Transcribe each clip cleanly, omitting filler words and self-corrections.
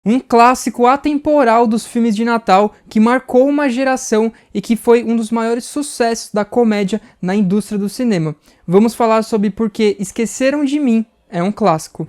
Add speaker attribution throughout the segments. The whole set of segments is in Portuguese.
Speaker 1: Um clássico atemporal dos filmes de Natal que marcou uma geração e que foi um dos maiores sucessos da comédia na indústria do cinema. Vamos falar sobre por que Esqueceram de Mim é um clássico.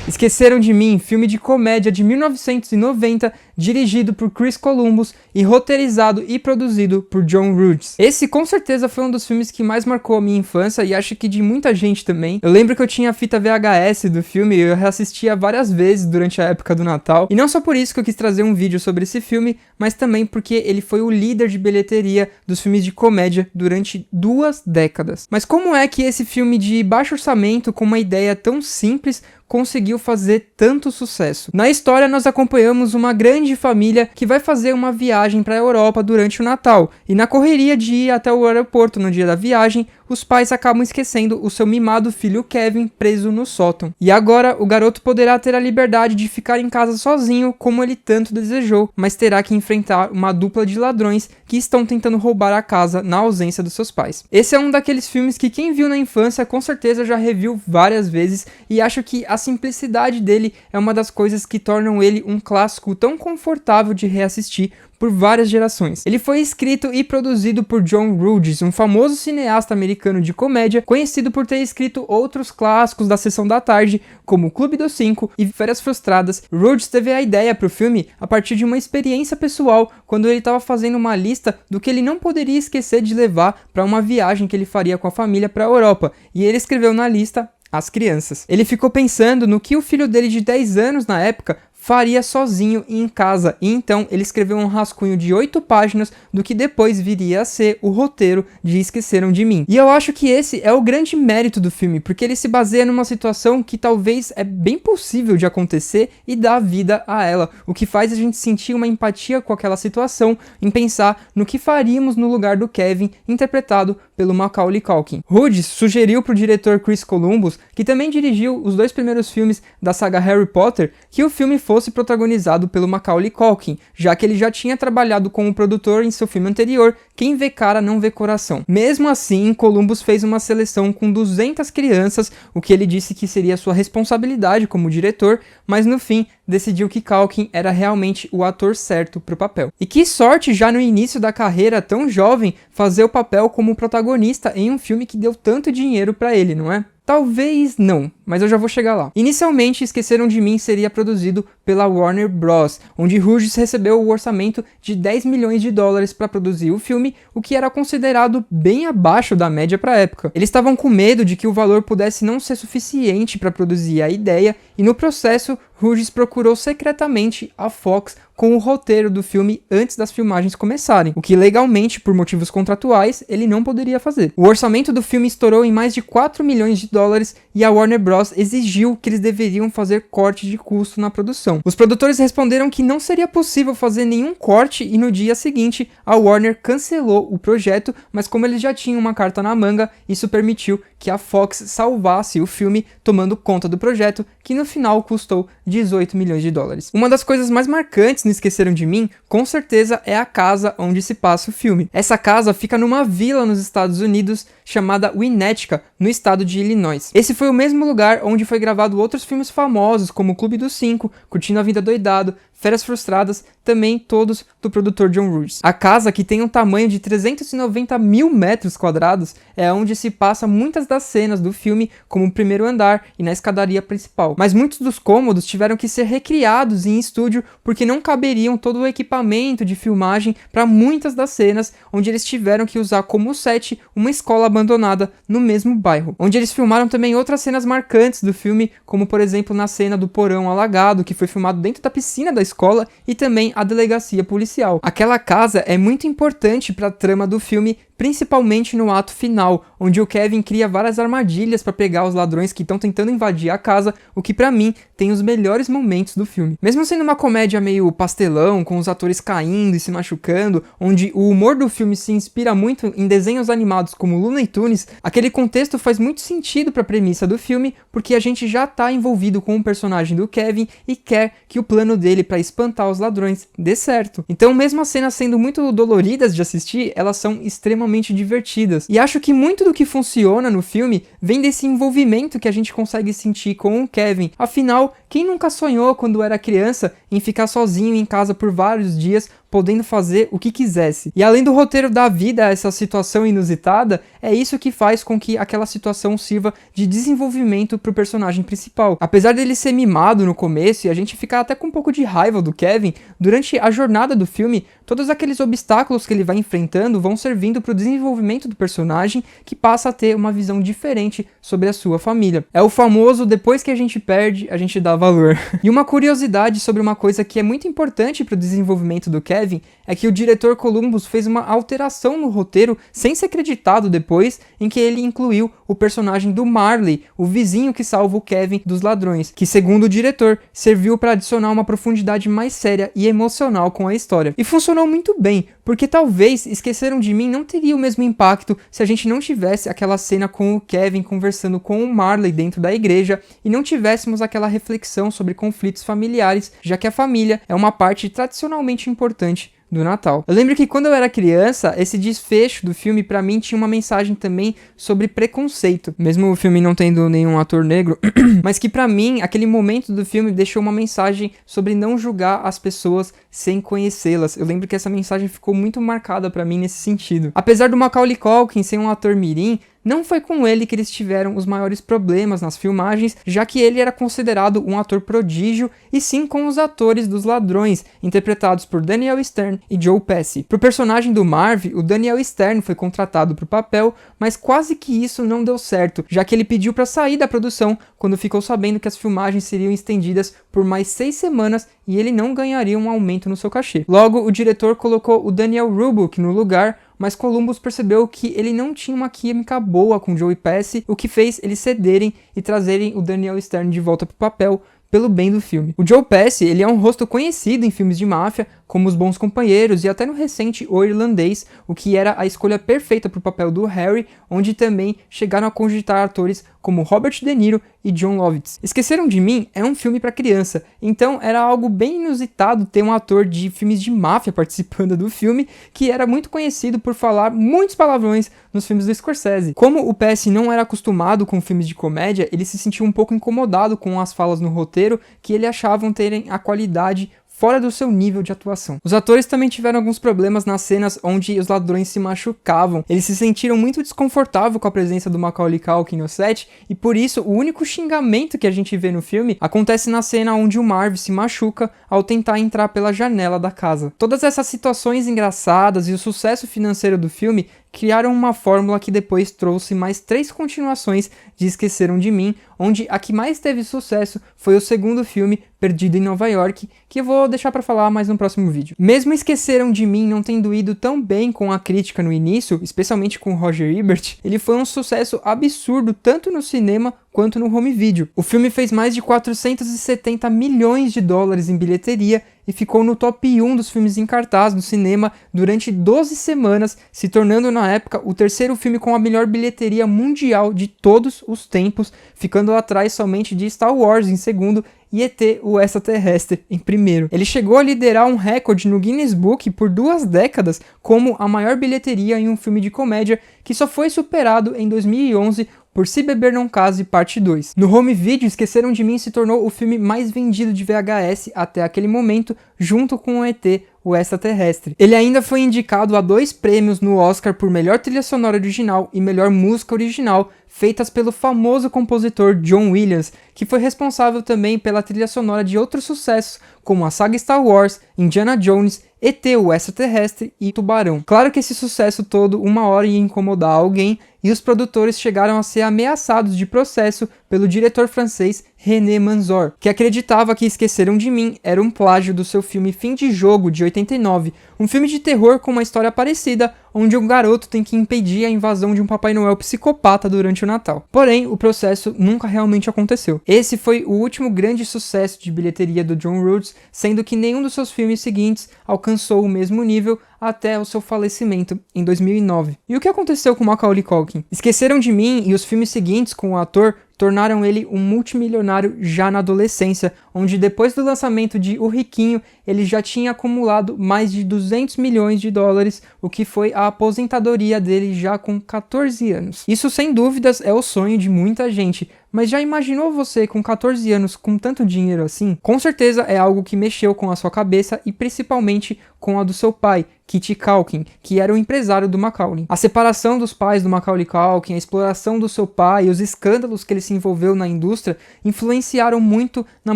Speaker 1: Esqueceram de Mim, filme de comédia de 1990, dirigido por Chris Columbus e roteirizado e produzido por John Hughes. Esse com certeza foi um dos filmes que mais marcou a minha infância e acho que de muita gente também. Eu lembro que eu tinha a fita VHS do filme e eu reassistia várias vezes durante a época do Natal. E não só por isso que eu quis trazer um vídeo sobre esse filme, mas também porque ele foi o líder de bilheteria dos filmes de comédia durante 2 décadas. Mas como é que esse filme de baixo orçamento, com uma ideia tão simples, conseguiu fazer tanto sucesso? Na história, nós acompanhamos uma grande família que vai fazer uma viagem para a Europa durante o Natal, e na correria de ir até o aeroporto no dia da viagem, os pais acabam esquecendo o seu mimado filho Kevin preso no sótão. E agora, o garoto poderá ter a liberdade de ficar em casa sozinho, como ele tanto desejou, mas terá que enfrentar uma dupla de ladrões que estão tentando roubar a casa na ausência dos seus pais. Esse é um daqueles filmes que quem viu na infância com certeza já reviu várias vezes, e acho que a simplicidade dele é uma das coisas que tornam ele um clássico tão confortável de reassistir por várias gerações. Ele foi escrito e produzido por John Hughes, um famoso cineasta americano de comédia, conhecido por ter escrito outros clássicos da Sessão da Tarde, como Clube dos Cinco e Férias Frustradas. Hughes teve a ideia para o filme a partir de uma experiência pessoal, quando ele estava fazendo uma lista do que ele não poderia esquecer de levar para uma viagem que ele faria com a família para a Europa, e ele escreveu na lista as crianças. Ele ficou pensando no que o filho dele de 10 anos na época faria sozinho em casa, e então ele escreveu um rascunho de 8 páginas do que depois viria a ser o roteiro de Esqueceram de Mim. E eu acho que esse é o grande mérito do filme, porque ele se baseia numa situação que talvez é bem possível de acontecer e dá vida a ela, o que faz a gente sentir uma empatia com aquela situação, em pensar no que faríamos no lugar do Kevin, interpretado pelo Macaulay Culkin. Hughes sugeriu para o diretor Chris Columbus, que também dirigiu os 2 primeiros filmes da saga Harry Potter, que o filme fosse protagonizado pelo Macaulay Culkin, já que ele já tinha trabalhado com o produtor em seu filme anterior, Quem Vê Cara Não Vê Coração. Mesmo assim, Columbus fez uma seleção com 200 crianças, o que ele disse que seria sua responsabilidade como diretor, mas no fim decidiu que Culkin era realmente o ator certo para o papel. E que sorte, já no início da carreira tão jovem, fazer o papel como protagonista em um filme que deu tanto dinheiro para ele, não é? Talvez não, mas eu já vou chegar lá. Inicialmente, Esqueceram de Mim seria produzido pela Warner Bros., onde Hughes recebeu o orçamento de 10 milhões de dólares para produzir o filme, o que era considerado bem abaixo da média para a época. Eles estavam com medo de que o valor pudesse não ser suficiente para produzir a ideia, e no processo, Hughes procurou secretamente a Fox com o roteiro do filme antes das filmagens começarem, o que legalmente, por motivos contratuais, ele não poderia fazer. O orçamento do filme estourou em mais de 4 milhões de dólares e a Warner Bros. Exigiu que eles deveriam fazer corte de custo na produção. Os produtores responderam que não seria possível fazer nenhum corte e no dia seguinte a Warner cancelou o projeto, mas como eles já tinham uma carta na manga, isso permitiu que a Fox salvasse o filme tomando conta do projeto, que no final custou 18 milhões de dólares. Uma das coisas mais marcantes no Esqueceram de Mim, com certeza, é a casa onde se passa o filme. Essa casa fica numa vila nos Estados Unidos chamada Winnetka, no estado de Illinois. Esse foi o mesmo lugar onde foi gravado outros filmes famosos, como Clube dos Cinco, Curtindo a Vida Doidado, Férias Frustradas, também todos do produtor John Hughes. A casa, que tem um tamanho de 390 mil metros quadrados, é onde se passa muitas das cenas do filme, como o primeiro andar e na escadaria principal. Mas muitos dos cômodos tiveram que ser recriados em estúdio, porque não caberiam todo o equipamento de filmagem para muitas das cenas, onde eles tiveram que usar como set uma escola abandonada no mesmo bairro. Onde eles filmaram também outras cenas marcantes do filme, como por exemplo na cena do porão alagado, que foi filmado dentro da piscina da escola, e também a delegacia policial. Aquela casa é muito importante para a trama do filme, principalmente no ato final, onde o Kevin cria várias armadilhas para pegar os ladrões que estão tentando invadir a casa, o que para mim tem os melhores momentos do filme. Mesmo sendo uma comédia meio pastelão, com os atores caindo e se machucando, onde o humor do filme se inspira muito em desenhos animados como Looney Tunes, aquele contexto faz muito sentido para a premissa do filme, porque a gente já tá envolvido com o personagem do Kevin e quer que o plano dele para espantar os ladrões dê certo. Então, mesmo as cenas sendo muito doloridas de assistir, elas são extremamente extremamente divertidas. E acho que muito do que funciona no filme vem desse envolvimento que a gente consegue sentir com o Kevin. Afinal, quem nunca sonhou quando era criança em ficar sozinho em casa por vários dias, podendo fazer o que quisesse? E além do roteiro dar vida a essa situação inusitada, é isso que faz com que aquela situação sirva de desenvolvimento pro personagem principal. Apesar dele ser mimado no começo e a gente ficar até com um pouco de raiva do Kevin, durante a jornada do filme, todos aqueles obstáculos que ele vai enfrentando vão servindo pro desenvolvimento do personagem, que passa a ter uma visão diferente sobre a sua família. É o famoso depois que a gente perde, a gente dá valor. E uma curiosidade sobre uma coisa que é muito importante pro desenvolvimento do Kevin é que o diretor Columbus fez uma alteração no roteiro sem ser acreditado depois, em que ele incluiu o personagem do Marley, o vizinho que salva o Kevin dos ladrões, que segundo o diretor, serviu para adicionar uma profundidade mais séria e emocional com a história. E funcionou muito bem, porque talvez Esqueceram de Mim não teria o mesmo impacto se a gente não tivesse aquela cena com o Kevin conversando com o Marley dentro da igreja e não tivéssemos aquela reflexão sobre conflitos familiares, já que a família é uma parte tradicionalmente importante do Natal. Eu lembro que quando eu era criança, esse desfecho do filme pra mim tinha uma mensagem também sobre preconceito, mesmo o filme não tendo nenhum ator negro, mas que pra mim, aquele momento do filme deixou uma mensagem sobre não julgar as pessoas sem conhecê-las. Eu lembro que essa mensagem ficou muito marcada pra mim nesse sentido. Apesar do Macaulay Culkin ser um ator mirim, não foi com ele que eles tiveram os maiores problemas nas filmagens, já que ele era considerado um ator prodígio, e sim com os atores dos ladrões, interpretados por Daniel Stern e Joe Pesci. Pro personagem do Marv, o Daniel Stern foi contratado pro papel, mas quase que isso não deu certo, já que ele pediu para sair da produção quando ficou sabendo que as filmagens seriam estendidas por mais 6 semanas e ele não ganharia um aumento no seu cachê. Logo, o diretor colocou o Daniel Roebuck no lugar, mas Columbus percebeu que ele não tinha uma química boa com Joe Pesci, o que fez eles cederem e trazerem o Daniel Stern de volta pro papel, pelo bem do filme. O Joe Pesci, ele é um rosto conhecido em filmes de máfia, como Os Bons Companheiros e até no recente O Irlandês, o que era a escolha perfeita para o papel do Harry, onde também chegaram a cogitar atores como Robert De Niro e Jon Lovitz. Esqueceram de Mim é um filme para criança, então era algo bem inusitado ter um ator de filmes de máfia participando do filme, que era muito conhecido por falar muitos palavrões nos filmes do Scorsese. Como o Pesci não era acostumado com filmes de comédia, ele se sentiu um pouco incomodado com as falas no roteiro, que ele achavam terem a qualidade fora do seu nível de atuação. Os atores também tiveram alguns problemas nas cenas onde os ladrões se machucavam. Eles se sentiram muito desconfortáveis com a presença do Macaulay Culkin no set, e por isso o único xingamento que a gente vê no filme acontece na cena onde o Marv se machuca ao tentar entrar pela janela da casa. Todas essas situações engraçadas e o sucesso financeiro do filme criaram uma fórmula que depois trouxe mais 3 continuações de Esqueceram de Mim, onde a que mais teve sucesso foi o segundo filme, Perdido em Nova York, que eu vou deixar pra falar mais no próximo vídeo. Mesmo Esqueceram de Mim não tendo ido tão bem com a crítica no início, especialmente com Roger Ebert, ele foi um sucesso absurdo tanto no cinema quanto no home video. O filme fez mais de 470 milhões de dólares em bilheteria e ficou no top 1 dos filmes em cartaz no cinema durante 12 semanas, se tornando na época o terceiro filme com a melhor bilheteria mundial de todos os tempos, ficando atrás somente de Star Wars em segundo e ET, o Extraterrestre, em primeiro. Ele chegou a liderar um recorde no Guinness Book por 2 décadas como a maior bilheteria em um filme de comédia, que só foi superado em 2011 por Se Beber Não Case, parte 2. No home video, Esqueceram de Mim se tornou o filme mais vendido de VHS até aquele momento, junto com o ET, o Extraterrestre. Ele ainda foi indicado a 2 prêmios no Oscar por melhor trilha sonora original e melhor música original, feitas pelo famoso compositor John Williams, que foi responsável também pela trilha sonora de outros sucessos, como a saga Star Wars, Indiana Jones, ET, o Extraterrestre e Tubarão. Claro que esse sucesso todo uma hora ia incomodar alguém, e os produtores chegaram a ser ameaçados de processo pelo diretor francês René Manzor, que acreditava que Esqueceram de Mim era um plágio do seu filme Fim de Jogo, de 89, um filme de terror com uma história parecida, onde um garoto tem que impedir a invasão de um Papai Noel psicopata durante o Natal. Porém, o processo nunca realmente aconteceu. Esse foi o último grande sucesso de bilheteria do John Hughes, sendo que nenhum dos seus filmes seguintes alcançou o mesmo nível, até o seu falecimento em 2009. E o que aconteceu com Macaulay Culkin? Esqueceram de Mim e os filmes seguintes com o ator tornaram ele um multimilionário já na adolescência, onde depois do lançamento de O Riquinho, ele já tinha acumulado mais de 200 milhões de dólares, o que foi a aposentadoria dele já com 14 anos. Isso sem dúvidas é o sonho de muita gente, mas já imaginou você com 14 anos com tanto dinheiro assim? Com certeza é algo que mexeu com a sua cabeça e principalmente com a do seu pai, Kit Culkin, que era o empresário do Macaulay. A separação dos pais do Macaulay Culkin, a exploração do seu pai e os escândalos que ele se envolveu na indústria influenciaram muito na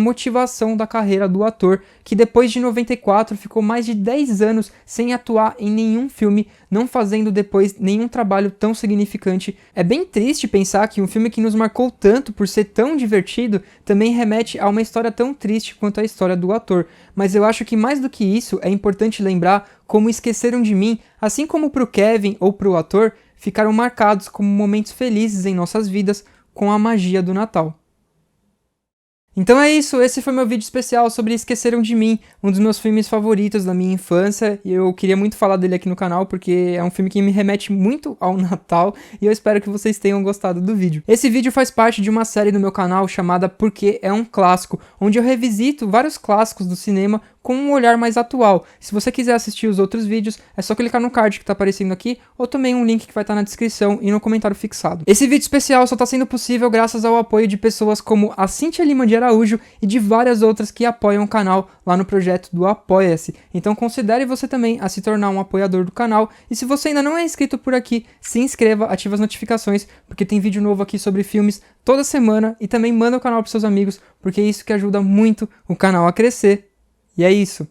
Speaker 1: motivação da carreira do ator, que depois de 94 ficou mais de 10 anos sem atuar em nenhum filme, não fazendo depois nenhum trabalho tão significante. É bem triste pensar que um filme que nos marcou tanto por ser tão divertido também remete a uma história tão triste quanto a história do ator, mas eu acho que mais do que isso é importante lembrar como Esqueceram de Mim, assim como pro Kevin ou pro ator, ficaram marcados como momentos felizes em nossas vidas com a magia do Natal. Então é isso, esse foi meu vídeo especial sobre Esqueceram de Mim, um dos meus filmes favoritos da minha infância, e eu queria muito falar dele aqui no canal, porque é um filme que me remete muito ao Natal, e eu espero que vocês tenham gostado do vídeo. Esse vídeo faz parte de uma série no meu canal chamada Porque é um Clássico, onde eu revisito vários clássicos do cinema com um olhar mais atual. Se você quiser assistir os outros vídeos, é só clicar no card que tá aparecendo aqui, ou também um link que vai estar na descrição e no comentário fixado. Esse vídeo especial só tá sendo possível graças ao apoio de pessoas como a Cíntia Lima de Araújo e de várias outras que apoiam o canal lá no projeto do Apoia-se. Então considere você também a se tornar um apoiador do canal, e se você ainda não é inscrito por aqui, se inscreva, ative as notificações, porque tem vídeo novo aqui sobre filmes toda semana, e também manda o canal pros seus amigos, porque é isso que ajuda muito o canal a crescer. E é isso.